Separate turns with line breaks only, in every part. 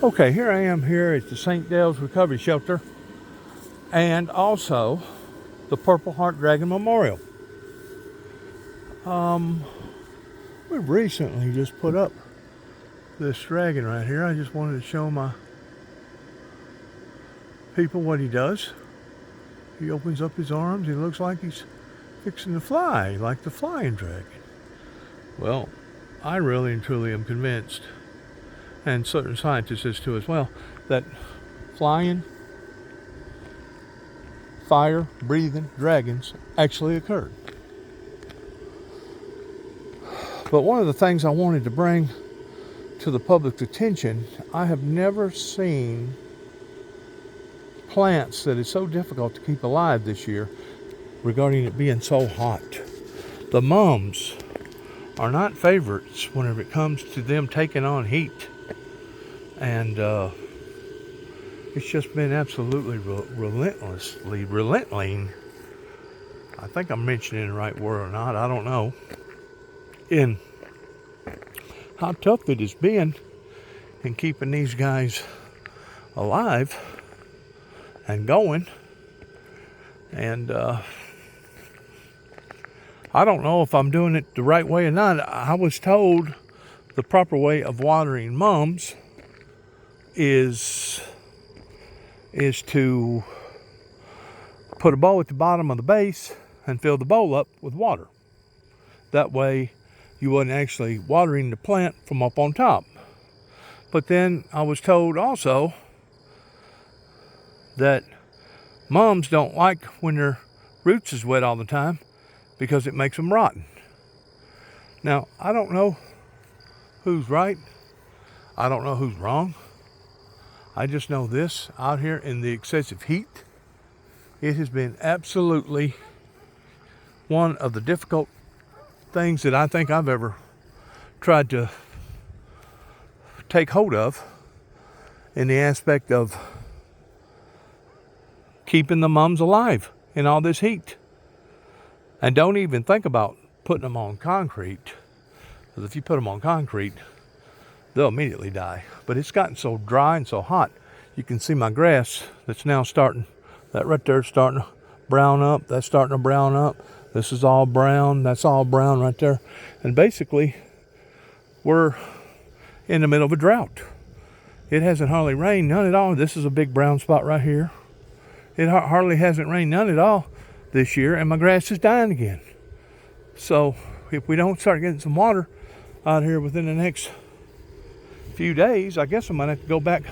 Okay, here I am here at the St. Dale's Recovery Shelter and also the Purple Heart Dragon Memorial. We recently just put up this dragon right here. I just wanted to show my people what he does. He opens up his arms. He looks like he's fixing to fly, like the flying dragon. Well, I really and truly am convinced, and certain scientists is too as well, that flying, fire-breathing dragons actually occurred. But one of the things I wanted to bring to the public's attention, I have never seen plants that is so difficult to keep alive this year regarding it being so hot. The mums are not favorites whenever it comes to them taking on heat. And it's just been absolutely relenting. I think I'm mentioning the right word or not, I don't know. In how tough it has been in keeping these guys alive and going. And I don't know if I'm doing it the right way or not. I was told the proper way of watering mums is to put a bowl at the bottom of the base and fill the bowl up with water. That way you wasn't actually watering the plant from up on top. But then I was told also that mums don't like when their roots is wet all the time because it makes them rotten. Now, I don't know who's right. I don't know who's wrong. I just know this, out here in the excessive heat, it has been absolutely one of the difficult things that I think I've ever tried to take hold of in the aspect of keeping the mums alive in all this heat. And don't even think about putting them on concrete, because if you put them on concrete, they'll immediately die. But it's gotten so dry and so hot, you can see my grass that's now starting, that right there is starting to brown up, that's starting to brown up. This is all brown, that's all brown right there. And basically, we're in the middle of a drought. It hasn't hardly rained, none at all. This is a big brown spot right here. It hardly hasn't rained none at all this year, and my grass is dying again. So if we don't start getting some water out here within the next few days, I guess I might have to go back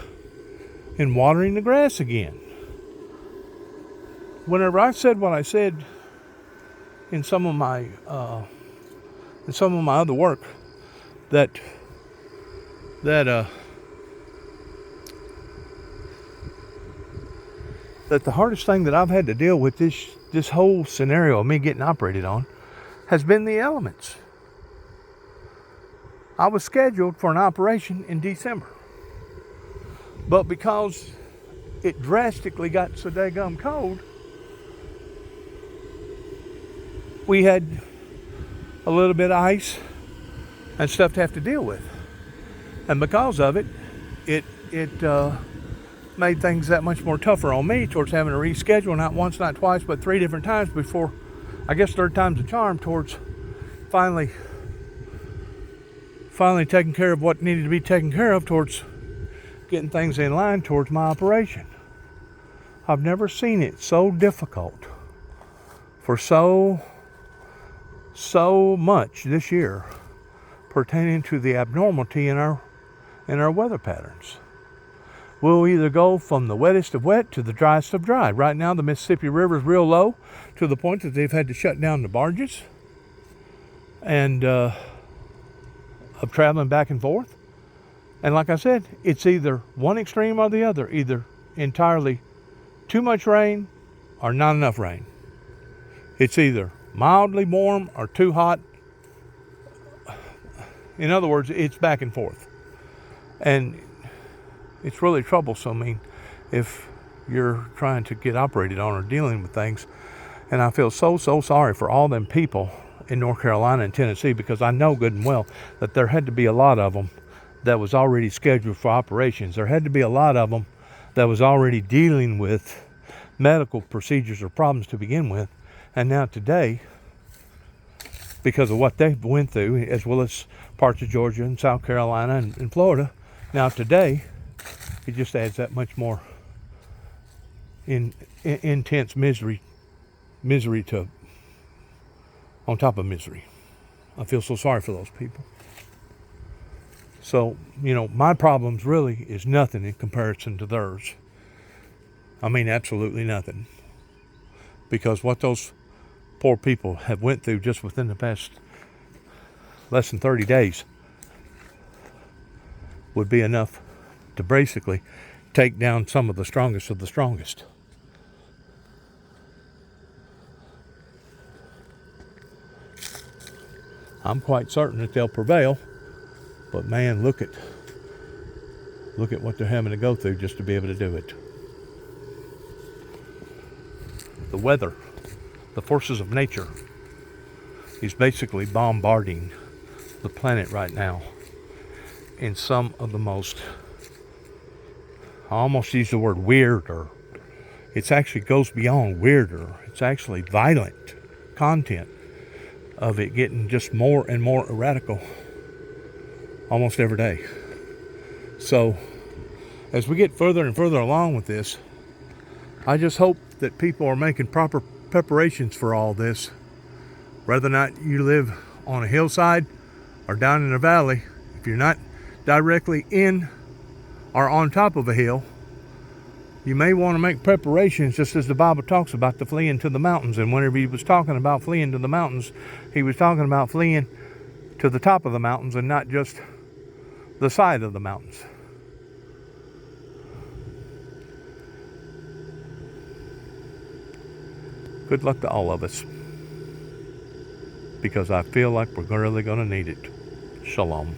and watering the grass again. Whenever I said what I said in some of my other work, that the hardest thing that I've had to deal with this whole scenario of me getting operated on has been the elements. I was scheduled for an operation in December, but because it drastically got so daggum cold, we had a little bit of ice and stuff to have to deal with. And because of it, it made things that much more tougher on me towards having to reschedule, not once, not twice, but 3 different times before, I guess third time's a charm, towards finally taking care of what needed to be taken care of, towards getting things in line towards my operation. I've never seen it so difficult for so much this year pertaining to the abnormality in our weather patterns. We'll either go from the wettest of wet to the driest of dry. Right now, the Mississippi River is real low to the point that they've had to shut down the barges and of traveling back and forth. And like I said, it's either one extreme or the other, either entirely too much rain or not enough rain. It's either mildly warm or too hot. In other words, it's back and forth. And it's really troublesome. I mean, if you're trying to get operated on or dealing with things. And I feel so sorry for all them people in North Carolina and Tennessee, because I know good and well that there had to be a lot of them that was already scheduled for operations. There had to be a lot of them that was already dealing with medical procedures or problems to begin with. And now today, because of what they went through, as well as parts of Georgia and South Carolina and Florida, now today, it just adds that much more intense misery to on top of misery. I feel so sorry for those people. So, my problems really is nothing in comparison to theirs. I mean, absolutely nothing. Because what those poor people have went through just within the past less than 30 days would be enough to basically take down some of the strongest of the strongest. I'm quite certain that they'll prevail, but man, look at what they're having to go through just to be able to do it. The weather, the forces of nature, is basically bombarding the planet right now in some of the most, I almost use the word weirder. It actually goes beyond weirder. It's actually violent content of it getting just more and more radical almost every day. So as we get further and further along with this, I just hope that people are making proper preparations for all this. Whether or not you live on a hillside or down in a valley, if you're not directly in or on top of a hill, you may want to make preparations, just as the Bible talks about the fleeing to the mountains. And whenever he was talking about fleeing to the mountains, he was talking about fleeing to the top of the mountains and not just the side of the mountains. Good luck to all of us, because I feel like we're really going to need it. Shalom.